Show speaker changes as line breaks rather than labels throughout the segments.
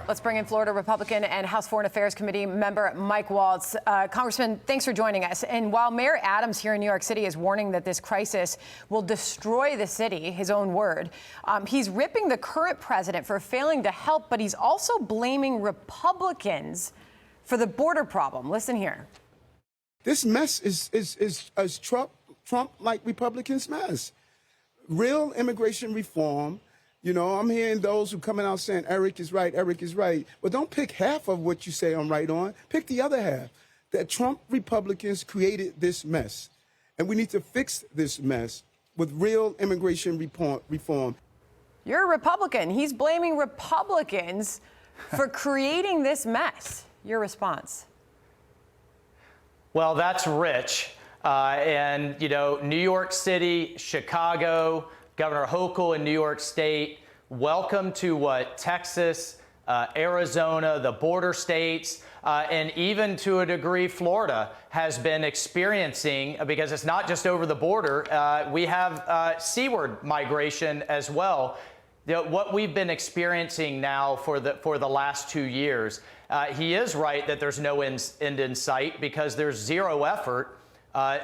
Let's bring in Florida Republican and House Foreign Affairs Committee member Mike Waltz. Congressman, thanks for joining us. And while Mayor Adams here in New York City is warning that this crisis will destroy the city, his own word, he's ripping the current president for failing to help, but he's also blaming Republicans for the border problem. Listen here.
This mess is Trump-like Republicans' mess. Real immigration reform. You know, I'm hearing those who coming out saying Eric is right, Eric is right. But don't pick half of what you say I'm right on. Pick the other half. That Trump Republicans created this mess. And we need to fix this mess with real immigration reform.
You're a Republican. He's blaming Republicans for creating this mess. Your response?
Well, that's rich. And, you know, New York City, Chicago, Governor Hochul in New York State, welcome to what Texas, Arizona, the border states, and even to a degree Florida has been experiencing, because it's not just over the border. We have seaward migration as well. What we've been experiencing now for the last 2 years, he is right that there's no end in sight because there's zero effort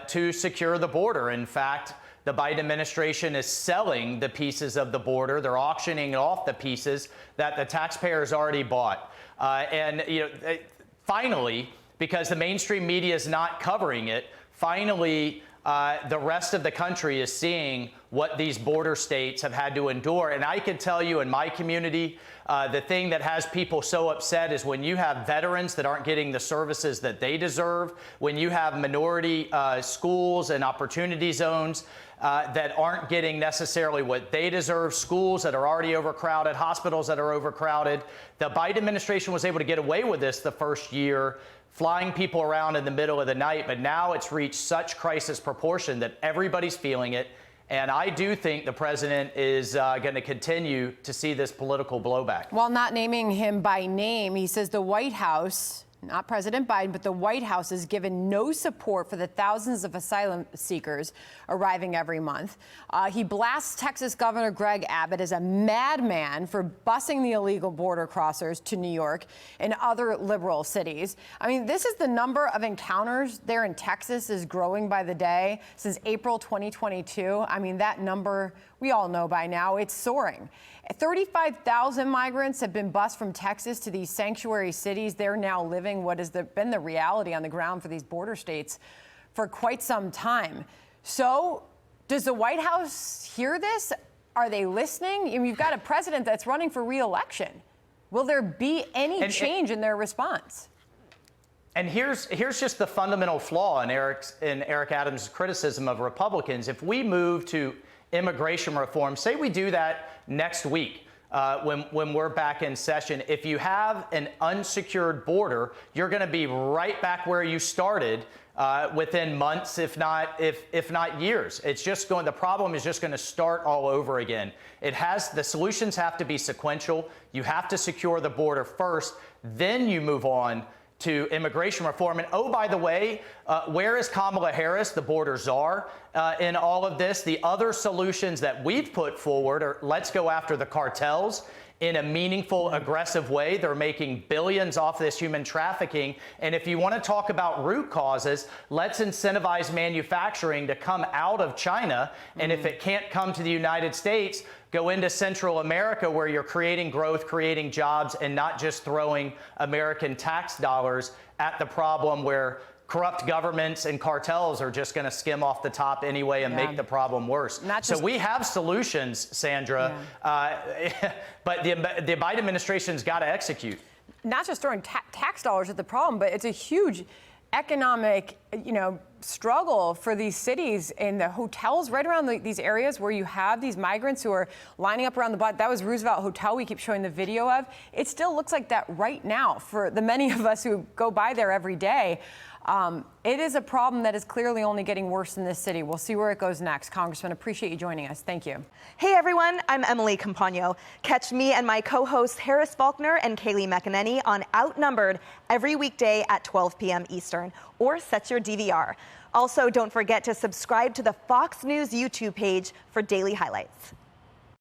to secure the border. In fact, the Biden administration is selling the pieces of the border. They're auctioning off the pieces that the taxpayers already bought. And you know, finally, because the mainstream media is not covering it, finally, the rest of the country is seeing what these border states have had to endure. And I can tell you in my community, the thing that has people so upset is when you have veterans that aren't getting the services that they deserve, when you have minority schools and opportunity zones that aren't getting necessarily what they deserve, schools that are already overcrowded, hospitals that are overcrowded. The Biden administration was able to get away with this the first year, flying people around in the middle of the night, but now it's reached such crisis proportion that everybody's feeling it. And I do think the president is going to continue to see this political blowback.
While not naming him by name, he says the White House, not President Biden, but the White House has given no support for the thousands of asylum seekers arriving every month. He blasts Texas Governor Greg Abbott as a madman for busing the illegal border crossers to New York and other liberal cities. I mean, this is the number of encounters there in Texas is growing by the day since April 2022. I mean, that number we all know by now, it's soaring. 35,000 migrants have been bused from Texas to these sanctuary cities. They're now living what has been the reality on the ground for these border states for quite some time. So does the White House hear this? Are they listening? I mean, you've got a president that's running for re-election. Will there be any change in their response?
And here's just the fundamental flaw in Eric Adams' criticism of Republicans. If we move to immigration reform, say we do that next week when we're back in session, if you have an unsecured border, you're going to be right back where you started within months, if not years. It's just going, the problem is just going to start all over again. The solutions have to be sequential. You have to secure the border first, then you move on to immigration reform. And oh, by the way, where is Kamala Harris, the border czar, in all of this? The other solutions that we've put forward are let's go after the cartels in a meaningful, aggressive way. They're making billions off this human trafficking. And if you want to talk about root causes, let's incentivize manufacturing to come out of China. And if it can't come to the United States, go into Central America where you're creating growth, creating jobs, and not just throwing American tax dollars at the problem where corrupt governments and cartels are just going to skim off the top anyway and make the problem worse. So we have solutions, Sandra, but the Biden administration's got to execute.
Not just throwing tax dollars at the problem, but it's a huge economic, struggle for these cities and the hotels right around these areas where you have these migrants who are lining up around the block. That was Roosevelt Hotel we keep showing the video of. It still looks like that right now for the many of us who go by there every day. It is a problem that is clearly only getting worse in this city. We'll see where it goes next. Congressman, appreciate you joining us. Thank you.
Hey, everyone. I'm Emily Campagno. Catch me and my co-hosts Harris Faulkner and Kaylee McEnany on Outnumbered every weekday at 12 p.m. Eastern, or set your DVR. Also, don't forget to subscribe to the Fox News YouTube page for daily highlights.